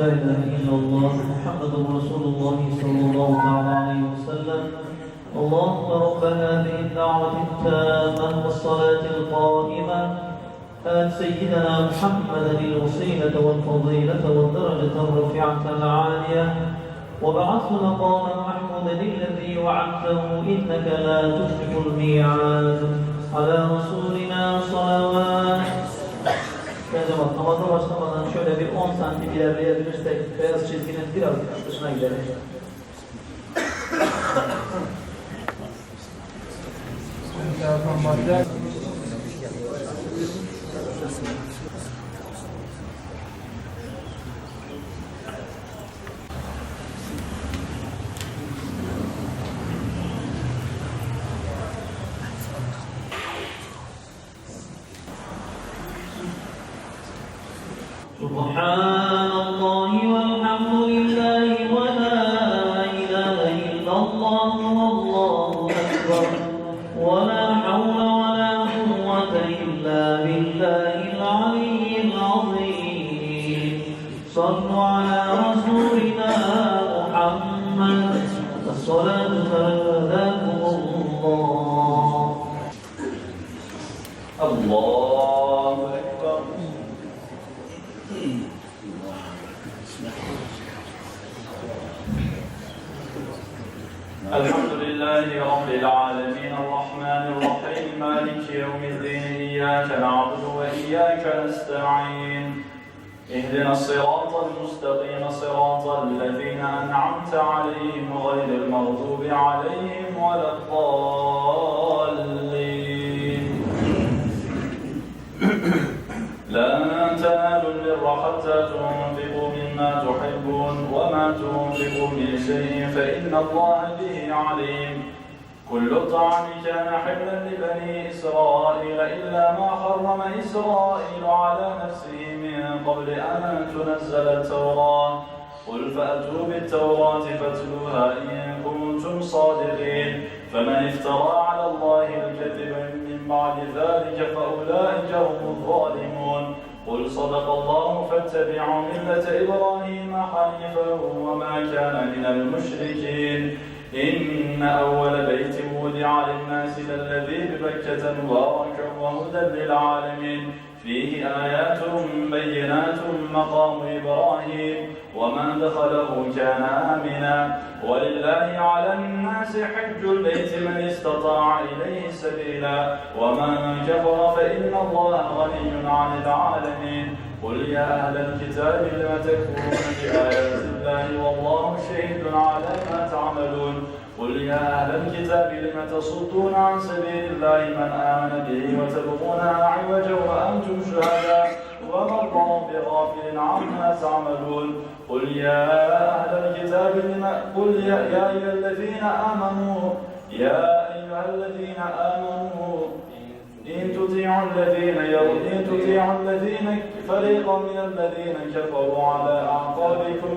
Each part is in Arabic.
لا إله إلا الله محمد رسول الله صلى الله عليه وسلم. اللهم رب هذه الدعوة التامة والصلاة القائمة آت سيدنا محمدا الوسيلة والفضيلة والدرجة الرفيعة العالية وابعثه مقاما محمودا الذي وعدته إنك لا تخلف الميعاد. على رسولنا صلوات. Bence namaza başlamadan şöyle bir 10 santim ilerleyebilirsek beyaz çizginin biraz dışına gidelim. سبحان الله والحمد لله ولا إله إلا الله والله أكبر ولا حول ولا قوة إلا بالله العلي العظيم. صلوا على رسولنا محمد الصلاة فهداكم الله. الله أكبر. الحمد لله رب العالمين الرحمن الرحيم مالك يوم الدين إياك نعبد وإياك نستعين اهدنا الصراط المستقيم صراط الذين أنعمت عليهم غير المغضوب عليهم ولا الضالين. لن تنالوا البر حتى تنفقوا مما تحبون وما تنفقوا من شيء فإن الله به عليم. كل الطعام كان حلا لبني إسرائيل إلا ما حرم إسرائيل على نفسه من قبل أن تنزل التوراة. قل فأتوا بالتوراة فاتلوها إن كنتم صادقين. فمن افترى على الله الكذب من بعد ذلك فأولئك هم الظالمون. قل صدق الله فاتبعوا ملة إبراهيم حنيفا وما كان من المشركين. إن أول بيت وضع للناس للذي ببكة مباركا وهدى للعالمين فيه آيات بينات مقام إبراهيم ومن دخله كان آمنا ولله على الناس حج البيت من استطاع إليه سبيلا ومن كفر فإن الله غني عن العالمين. قل يا أهل الكتاب لم تكفرون بآيات الله والله شهيد على ما تعملون. قل يا أهل الكتاب لم تصدون عن سبيل الله من آمن به وتبغونها عوجا وأنتم شهداء وما الله بغافل عما تعملون. قل يا أهل الكتاب قل يا أيها الذين آمنوا إن تطيعوا الذين فريقا من الذين كفروا على أعقابكم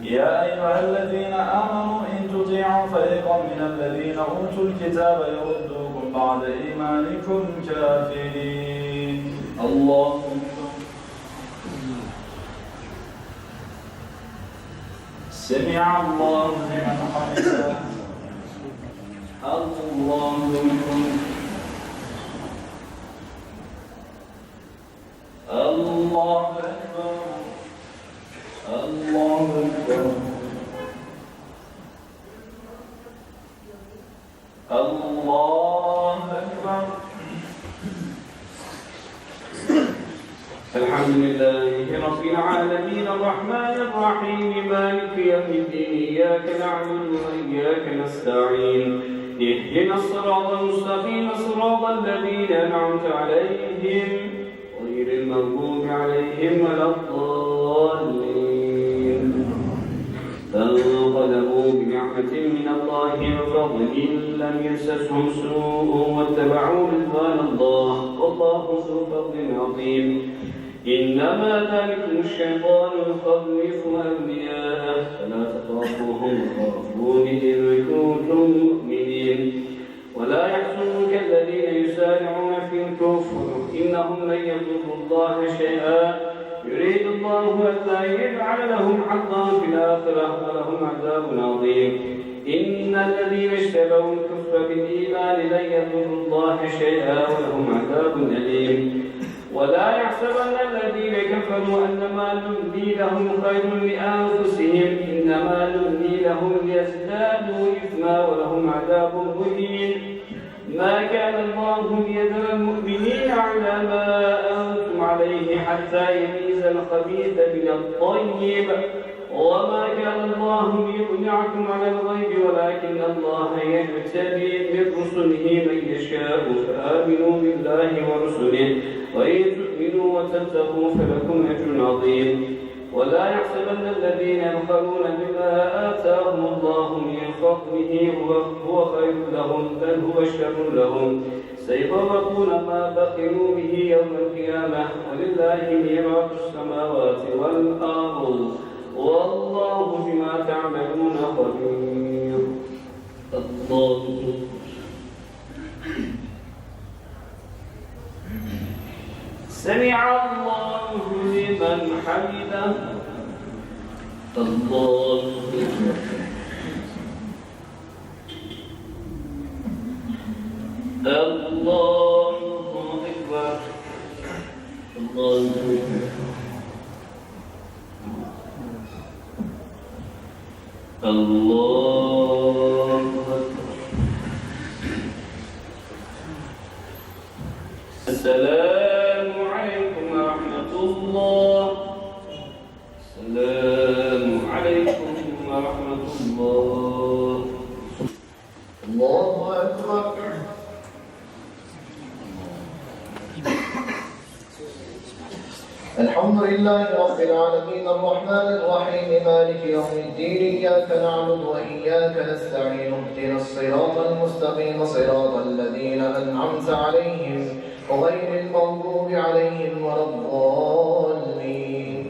يا أيها الذين آمنوا إن تطيعوا فريقا من الذين أوتوا الكتاب يردوكم بعد إيمانكم كافرين. الله سمع الله لمن حمده. الله أكبر. الله أكبر. الله أكبر. الله أكبر. الحمد لله رب العالمين الرحمن الرحيم مالك يوم الدين إياك نعبد وإياك نستعين اهدنا الصراط المستقيم صراط الذين أنعمت عليهم غير المغضوب عليهم ولا الضالين. انقلبوا بنعمة من الله وفضل لم يمسسهم سوء واتبعوا رضوان الله والله ذو فضل عظيم. إنما ذلكم الشيطان يخوف أولياءه فلا تخافوهم وخافون إن كنتم مؤمنين. ولا يحزنك الذين يسارعون في الكفر إنهم لن يضروا الله شيئا يريد الله ألا يجعل لهم حظا في الآخرة ولهم عذاب عظيم. إن الذين اشتروا الكفر بالإيمان لن يضروا الله شيئا ولهم عذاب أليم. ولا يحسبن الذين كفروا أنما نملي لهم خير لأنفسهم إنما نملي لهم ليزدادوا إثما ولهم عذاب مهين. ما كان الله ليذر المؤمنين على ما أنتم عليه حتى يميز الخبيث من الطيب وما كان الله ليطلعكم على الغيب ولكن الله يجتبي من رسله من يشاء فآمنوا بالله ورسله وإن تؤمنوا وتتقوا فلكم أجر عظيم. ولا يحسبن الذين يبخلون بما آتاهم الله من فضله هو خير لهم بل هو شر لهم سيطرقون ما بخلوا به يوم القيامة ولله ميراث السماوات والأرض والله بما تعملون خبير. الله سمع الله لمن حمده. الله الله أكبر. الله الله السلام عليكم ورحمة الله. السلام عليكم ورحمة الله. الله أكبر. الحمد لله رب العالمين الرحمن الرحيم مالك يوم الدين إياك نعبد وإياك نستعين اهدنا الصراط المستقيم صراط الذين أنعمت عليهم غير المغضوب عليهم ولا الضالين.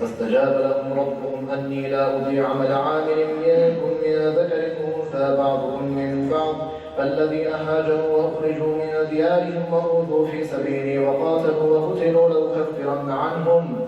فاستجاب لهم ربهم أني لا أضيع عمل عامل منكم من ذكر أنثى بعضكم من بعض فالذين هاجروا وأخرجوا من ديارهم وأوذوا في سبيلي وقاتلوا وقتلوا لأكفرن عنهم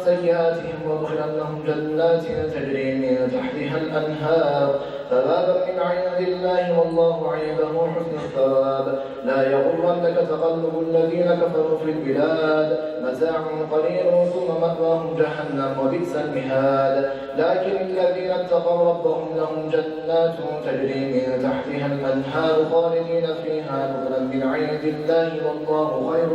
سيئاتهم وأدخلنهم جنات تجري من تحتها الأنهار ثوابا من عند الله والله عنده حسن الثواب. لا يغرنك تقلب الذين كفروا في البلاد متاع قليل ثم مأواهم جهنم وبئس المهاد. لكن الذين اتقوا ربهم لهم جنات تجري من تحتها الأنهار خالدين فيها نزلا من عند الله والله خير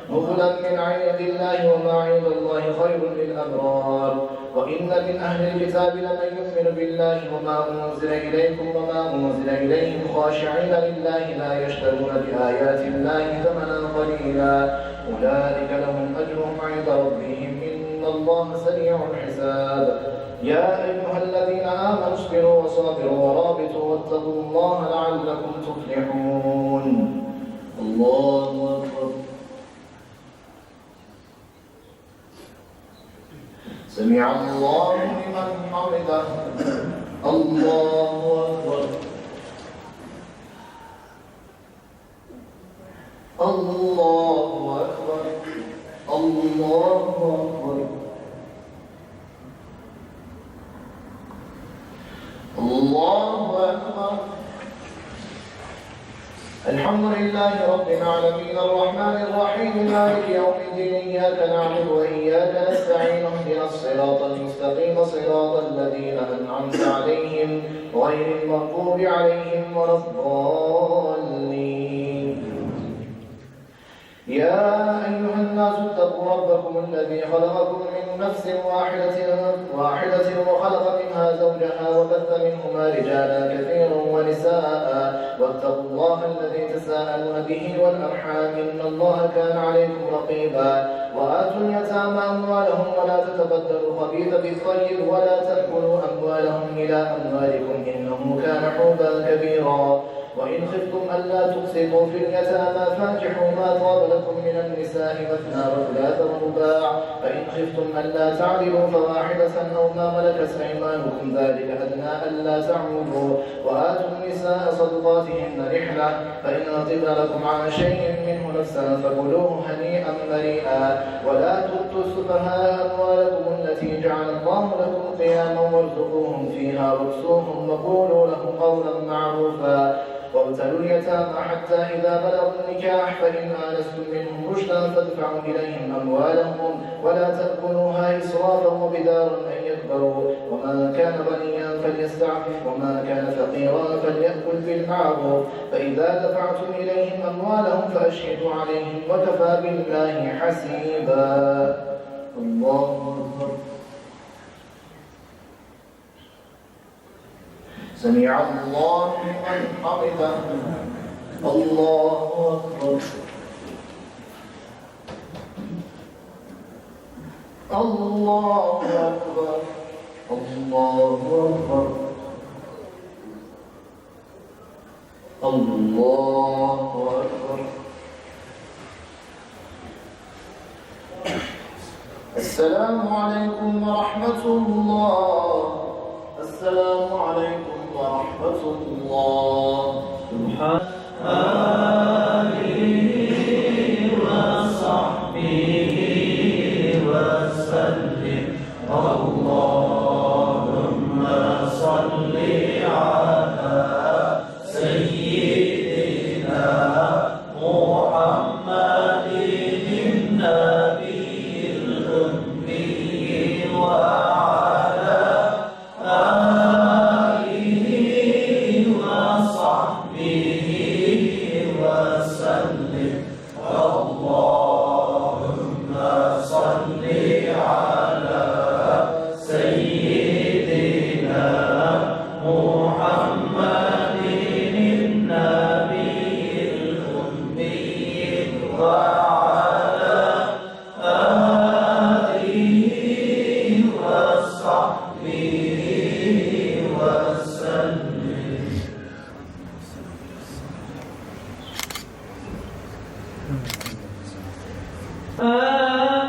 نزلا من عند الله وما عند الله خير للأبرار. وإن من أهل الكتاب لمن يؤمن بالله وما أنزل إليكم وما أنزل إليهم خاشعين لله لا يشترون بآيات الله ثمنا قليلا أولئك لهم أجرهم عند ربهم إن الله سريع الحساب. يا أيها الذين آمنوا اصبروا وصابروا ورابطوا واتقوا الله لعلكم تفلحون. الله أكبر. سمع الله لمن حمده. الله أكبر. الله أكبر. الله أكبر. الله أكبر. الحمد لله رب العالمين الرحمن الرحيم مالك يوم الدين إياك نعبد وإياك نستعين اهدنا الصراط المستقيم صراط الذين أنعمت عليهم غير المغضوب عليهم ولا الضالين. يا أيها الناس اتقوا ربكم الذي خلقكم من نفس واحدة وخلق منها زوجها وبث منهما رجالا كثيرا ونساء واتقوا الله الذي تساءلون به والأرحام إن الله كان عليكم رقيبا وآتوا اليتامى أموالهم ولا تتبدلوا الخبيث بالطيب ولا تأكلوا أموالهم إلى أموالكم إنه كان حوبا كبيرا وإن خفتم ألا تقسطوا في اليتامى فانكحوا ما طاب لكم من النساء مثنى وثلاث ورباع فإن خفتم ألا تعدلوا فواحدة أو ما ملكت أيمانكم ذلك أدنى ألا تعودوا وآتوا النساء صدقاتهن نحلة فإن طبن لكم عن شيء منه نفسا فكلوه هنيئا مريئا ولا تؤتوا السفهاء أموالكم التي جعل الله لكم قياما وارزقوهم فيها واكسوهم وقولوا لهم قولا معروفا وابتلوا اليتامى حتى إذا بلغوا النكاح فإن آنستم منهم رشدا فادفعوا إليهم أموالهم ولا تأكلوها إسرافا وبدارا أن يكبروا ومن كان غنيا فليستعفف وما كان فقيرا فليأكل بالمعروف فإذا دفعتم إليهم أموالهم فأشهدوا عليهم وكفى بالله حسيبا. الله أكبر. سمع الله لمن حمده. الله أكبر. الله أكبر. الله أكبر. الله أكبر. السلام عليكم ورحمة الله. السلام عليكم ورحمة الله. سبحان آله وصحبه وسلم. اللهم صل على سيدنا محمد النبي الأمي وعلى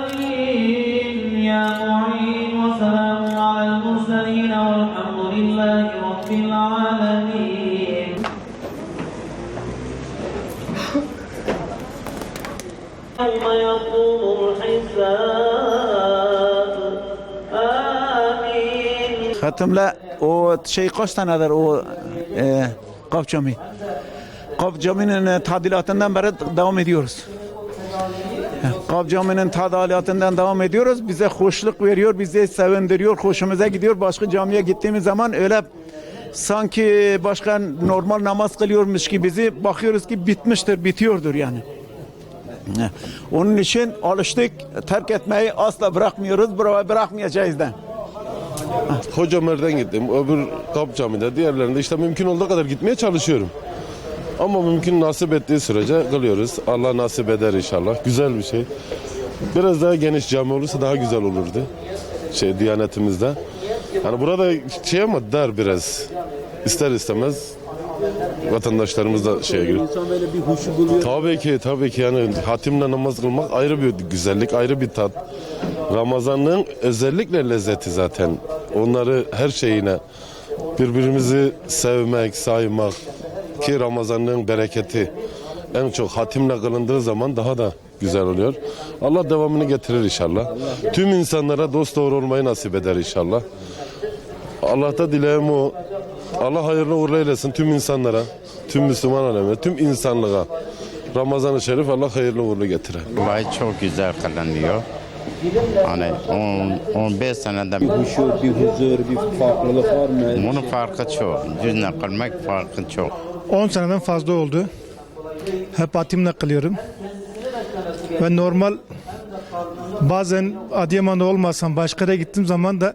آمين يا معين وسلام على المرسلين والحمد لله رب العالمين. يوم يقوم الحساب. آمين. ختم لا o şey kaç tanedir o Kaf Camii. Kaf Camii'nin tadilatından beri devam ediyoruz. Kaf Camii'nin tadilatından devam ediyoruz. Bize hoşluk veriyor, bizi sevindiriyor, hoşumuza gidiyor. Başka camiye gittiğimiz zaman öyle sanki başka normal namaz kılıyormuş gibi bizi bakıyoruz ki bitmiştir, bitiyordur yani. Onun için alıştık, terk etmeyi asla bırakmıyoruz, bırakmayacağız da. Hocamer'den gittim, öbür Kap Camii'de, diğerlerinde işte mümkün olduğu kadar gitmeye çalışıyorum. Ama mümkün nasip ettiği sürece kılıyoruz. Allah nasip eder inşallah. Güzel bir şey. Biraz daha geniş cami olursa daha güzel olurdu. Diyanetimizde. Hani burada ama dar biraz. İster istemez vatandaşlarımız da giriyor. İnsan böyle bir huşu buluyor. Tabii ki yani hatimle namaz kılmak ayrı bir güzellik, ayrı bir tat. Ramazan'ın özellikle lezzeti zaten. Onları her şeyine birbirimizi sevmek, saymak ki Ramazan'ın bereketi en çok hatimle kılındığı zaman daha da güzel oluyor. Allah devamını getirir inşallah. Tüm insanlara dost doğru olmayı nasip eder inşallah. Allah'ta dileğim o. Allah hayırlı uğurlu eylesin tüm insanlara, tüm Müslüman alemine, tüm insanlığa. Ramazan-ı Şerif Allah hayırlı uğurlu getirir. Olay çok güzel kılınıyor. Hani 15 seneden Bir huzur, bir farklılık var mı? bunun farkı çok. Cüzne kılmak farkı çok. 10 seneden fazla oldu. Hep hatimle kılıyorum. Ve normal bazen Adıyaman'da olmasam başka yere gittiğim zaman da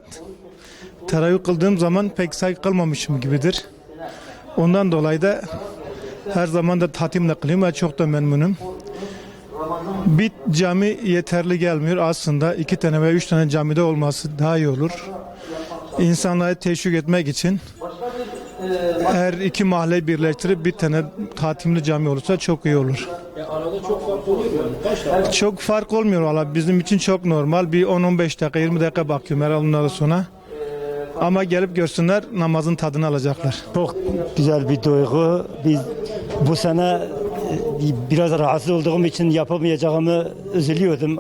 teravih kıldığım zaman pek saygı kılmamışım gibidir. Ondan dolayı da her zaman da tatimle kılıyorum ve çok da memnunum. Bir cami yeterli gelmiyor aslında. 2 tane veya 3 tane camide olması daha iyi olur. İnsanları teşvik etmek için her 2 mahalle birleştirip bir tane tatimli cami olursa çok iyi olur. Arada çok fark oluyor mu? Kaç dakika? Çok fark olmuyor valla. Bizim için çok normal. Bir 10-15 dakika 20 dakika bakıyorum herhalde ondan sonra. Ama gelip görsünler namazın tadını alacaklar. Çok güzel bir duygu. Biz bu sene biraz rahatsız olduğum için yapamayacağımı üzülüyordum.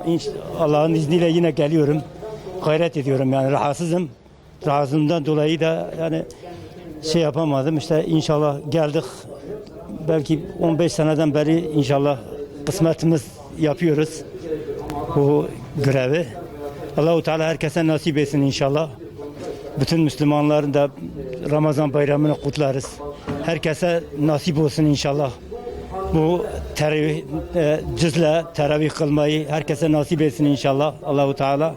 Allah'ın izniyle yine geliyorum. Gayret ediyorum yani rahatsızım. Rahatsızlığımdan dolayı da yani şey yapamadım. İşte inşallah geldik. Belki 15 seneden beri inşallah kısmetimiz yapıyoruz bu görevi. Allah-u Teala herkese nasip etsin inşallah. Bütün Müslümanların da Ramazan bayramını kutlarız. Herkese nasip olsun inşallah. Bu teravih, cüzle teravih kılmayı herkese nasip etsin inşallah. Allah-u Teala.